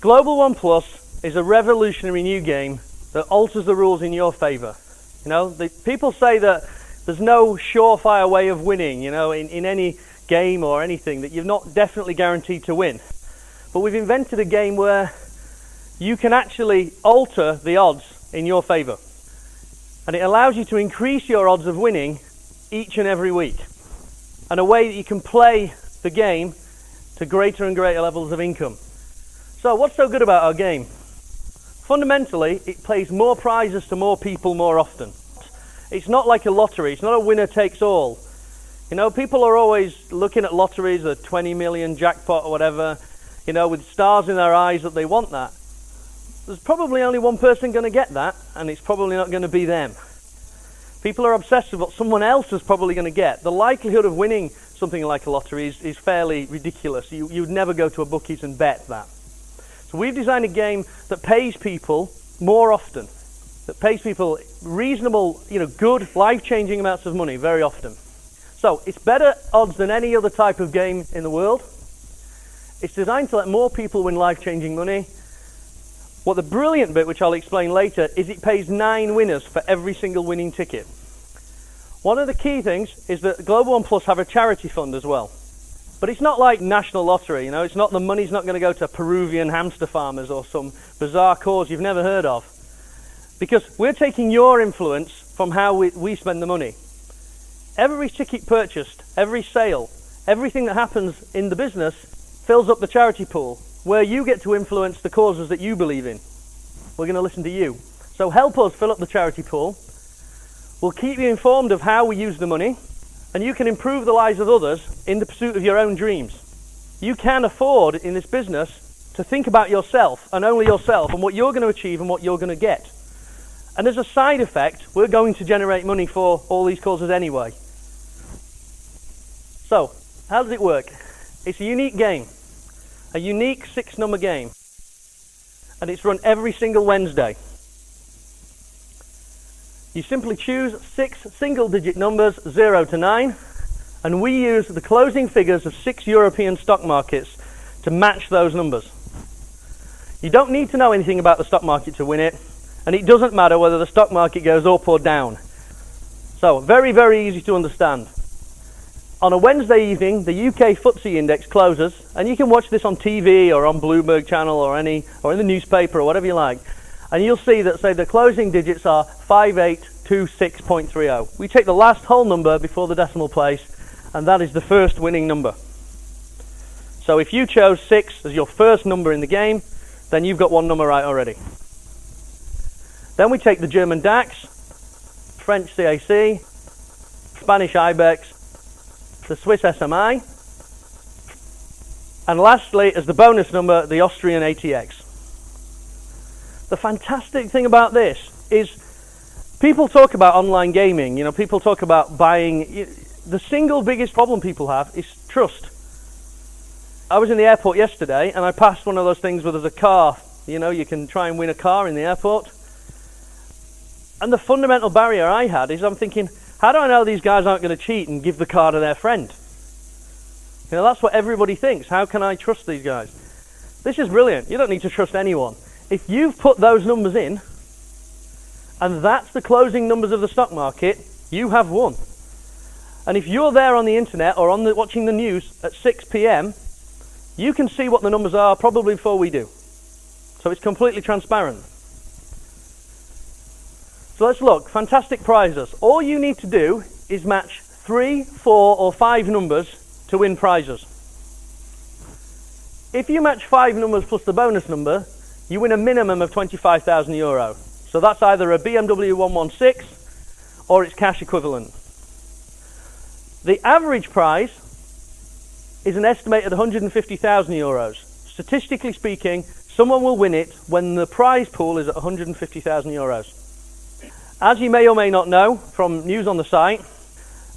GlobalWon Plus is a revolutionary new game that alters the rules in your favour. You know, people say that there's no surefire way of winning, you know, in any game or anything, that you're not definitely guaranteed to win. But we've invented a game where you can actually alter the odds in your favour. And it allows you to increase your odds of winning each and every week. And a way that you can play the game to greater and greater levels of income. So what's so good about our game? Fundamentally, it plays more prizes to more people more often. It's not like a lottery, it's not a winner takes all. You know, people are always looking at lotteries, a 20 million jackpot or whatever, you know, with stars in their eyes that they want that. There's probably only one person going to get that, and it's probably not going to be them. People are obsessed with what someone else is probably going to get. The likelihood of winning something like a lottery is fairly ridiculous. You'd never go to a bookies and bet that. So we've designed a game that pays people more often, that pays people reasonable, you know, good, life-changing amounts of money very often. So it's better odds than any other type of game in the world. It's designed to let more people win life-changing money. What the brilliant bit, which I'll explain later, is it pays 9 winners for every single winning ticket. One of the key things is that GlobalWon Plus have a charity fund as well. But it's not like National Lottery, you know, it's not, the money's not going to go to Peruvian hamster farmers or some bizarre cause you've never heard of. Because we're taking your influence from how we spend the money. Every ticket purchased, every sale, everything that happens in the business fills up the charity pool, where you get to influence the causes that you believe in. We're going to listen to you. So help us fill up the charity pool. We'll keep you informed of how we use the money, and you can improve the lives of others in the pursuit of your own dreams. You can afford in this business to think about yourself and only yourself and what you're going to achieve and what you're going to get. And as a side effect, we're going to generate money for all these causes anyway. So, how does it work? It's a unique game. A unique 6-number game. And it's run every single Wednesday. You simply choose 6 single-digit numbers, 0 to 9, and we use the closing figures of 6 European stock markets to match those numbers. You don't need to know anything about the stock market to win it, and it doesn't matter whether the stock market goes up or down. So, very, very easy to understand. On a Wednesday evening, the UK FTSE index closes, and you can watch this on TV or on Bloomberg channel or in the newspaper or whatever you like. And you'll see that, say, the closing digits are 5826.30. We take the last whole number before the decimal place, and that is the first winning number. So if you chose 6 as your first number in the game, then you've got one number right already. Then we take the German DAX, French CAC, Spanish IBEX, the Swiss SMI, and lastly, as the bonus number, the Austrian ATX. The fantastic thing about this is people talk about online gaming, you know, people talk about buying. The single biggest problem people have is trust. I was in the airport yesterday and I passed one of those things where there's a car, you know, you can try and win a car in the airport. And the fundamental barrier I had is I'm thinking, how do I know these guys aren't going to cheat and give the car to their friend? You know, that's what everybody thinks. How can I trust these guys? This is brilliant. You don't need to trust anyone. If you've put those numbers in, and that's the closing numbers of the stock market, you have won. And if you're there on the internet or watching the news at 6 p.m, you can see what the numbers are probably before we do. So it's completely transparent. So let's look. Fantastic prizes. All you need to do is match 3, 4 or 5 numbers to win prizes. If you match 5 numbers plus the bonus number, you win a minimum of €25,000. So that's either a BMW 116 or its cash equivalent. The average prize is an estimated €150,000. Statistically speaking, someone will win it when the prize pool is at €150,000. As you may or may not know from news on the site,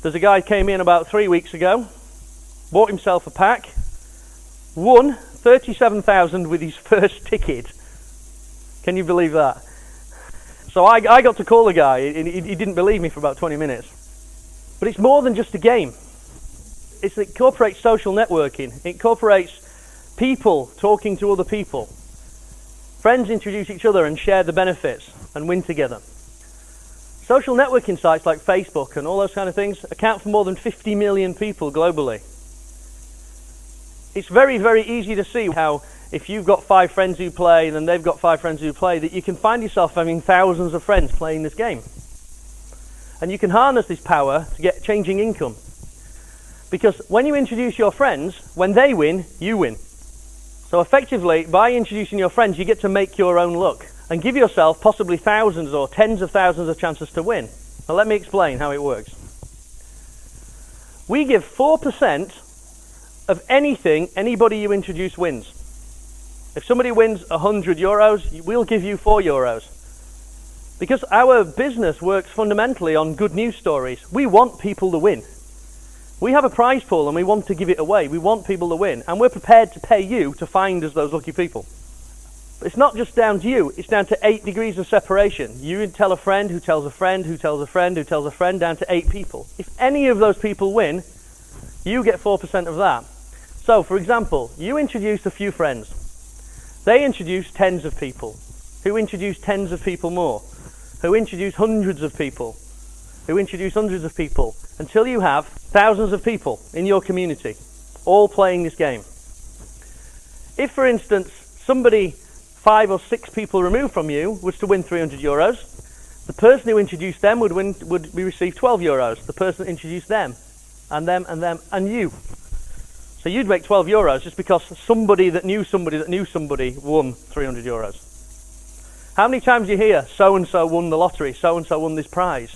there's a guy who came in about 3 weeks ago, bought himself a pack, won 37,000 with his first ticket. Can you believe that? So I got to call the guy. He didn't believe me for about 20 minutes. But it's more than just a game. It incorporates social networking. It incorporates people talking to other people. Friends introduce each other and share the benefits and win together. Social networking sites like Facebook and all those kind of things account for more than 50 million people globally. It's very, very easy to see how if you've got 5 friends who play and then they've got 5 friends who play, that you can find yourself having thousands of friends playing this game. And you can harness this power to get changing income. Because when you introduce your friends, when they win, you win. So effectively, by introducing your friends, you get to make your own luck and give yourself possibly thousands or tens of thousands of chances to win. Now let me explain how it works. We give 4% of anything anybody you introduce wins. If somebody wins €100, we'll give you €4. Because our business works fundamentally on good news stories. We want people to win. We have a prize pool and we want to give it away. We want people to win. And we're prepared to pay you to find us those lucky people. But it's not just down to you. It's down to 8 degrees of separation. You tell a friend who tells a friend who tells a friend who tells a friend, down to 8 people. If any of those people win, you get 4% of that. So, for example, you introduced a few friends. They introduced tens of people, who introduced tens of people more, who introduced hundreds of people, who introduced hundreds of people, until you have thousands of people in your community, all playing this game. If, for instance, somebody 5 or 6 people removed from you was to win €300, the person who introduced them would receive €12. The person that introduced them, and you. So you'd make €12 just because somebody that knew somebody that knew somebody won €300. How many times you hear, so-and-so won the lottery, so-and-so won this prize?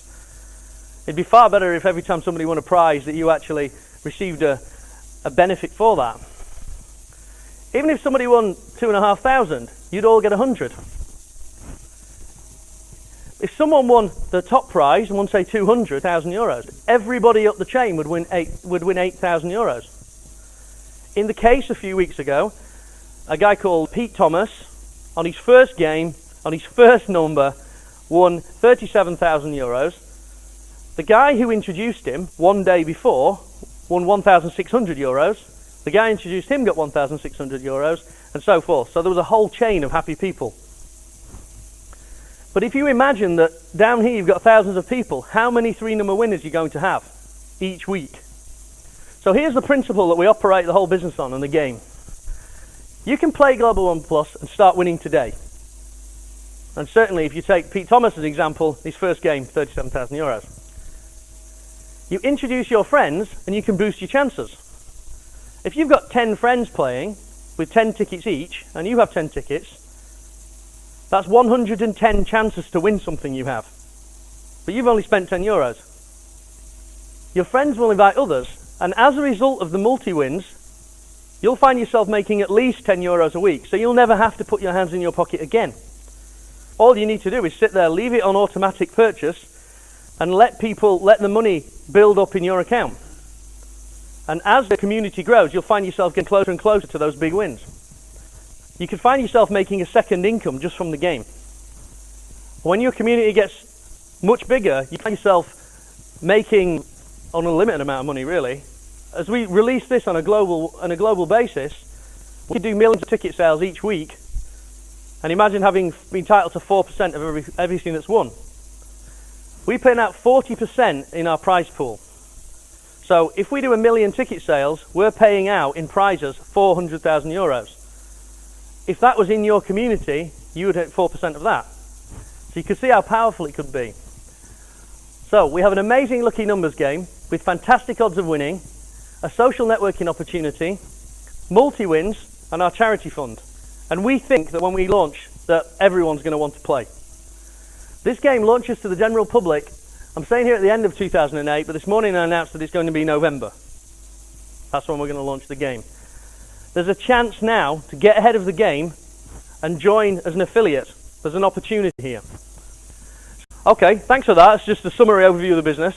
It'd be far better if every time somebody won a prize that you actually received a benefit for that. Even if somebody won 2,500, you'd all get 100. If someone won the top prize and won, say, €200,000, everybody up the chain would win €8,000. In the case a few weeks ago, a guy called Pete Thomas, on his first game, on his first number, won €37,000. The guy who introduced him one day before won €1,600. The guy who introduced him got €1,600, and so forth. So there was a whole chain of happy people. But if you imagine that down here you've got thousands of people, how many 3-number winners are you going to have each week? So here's the principle that we operate the whole business on in the game. You can play GlobalWon Plus and start winning today. And certainly if you take Pete Thomas as an example, his first game, €37,000. You introduce your friends and you can boost your chances. If you've got 10 friends playing with 10 tickets each, and you have 10 tickets, that's 110 chances to win something you have. But you've only spent €10. Your friends will invite others, and as a result of the multi-wins, you'll find yourself making at least €10 a week, so you'll never have to put your hands in your pocket again. All you need to do is sit there, leave it on automatic purchase, and let the money build up in your account. And as the community grows, you'll find yourself getting closer and closer to those big wins. You could find yourself making a second income just from the game. When your community gets much bigger, you find yourself making an unlimited amount of money, really. As we release this on a global basis, we could do millions of ticket sales each week, and imagine having been entitled to 4% of everything that's won. We pay out 40% in our prize pool. So if we do 1 million ticket sales, we're paying out in prizes €400,000. If that was in your community, you would hit 4% of that. So you can see how powerful it could be. So we have an amazing lucky numbers game with fantastic odds of winning, a social networking opportunity, multi-wins, and our charity fund. And we think that when we launch, that everyone's going to want to play. This game launches to the general public, I'm saying here at the end of 2008, but this morning I announced that it's going to be November. That's when we're going to launch the game. There's a chance now to get ahead of the game and join as an affiliate. There's an opportunity here. Okay, thanks for that. It's just a summary overview of the business.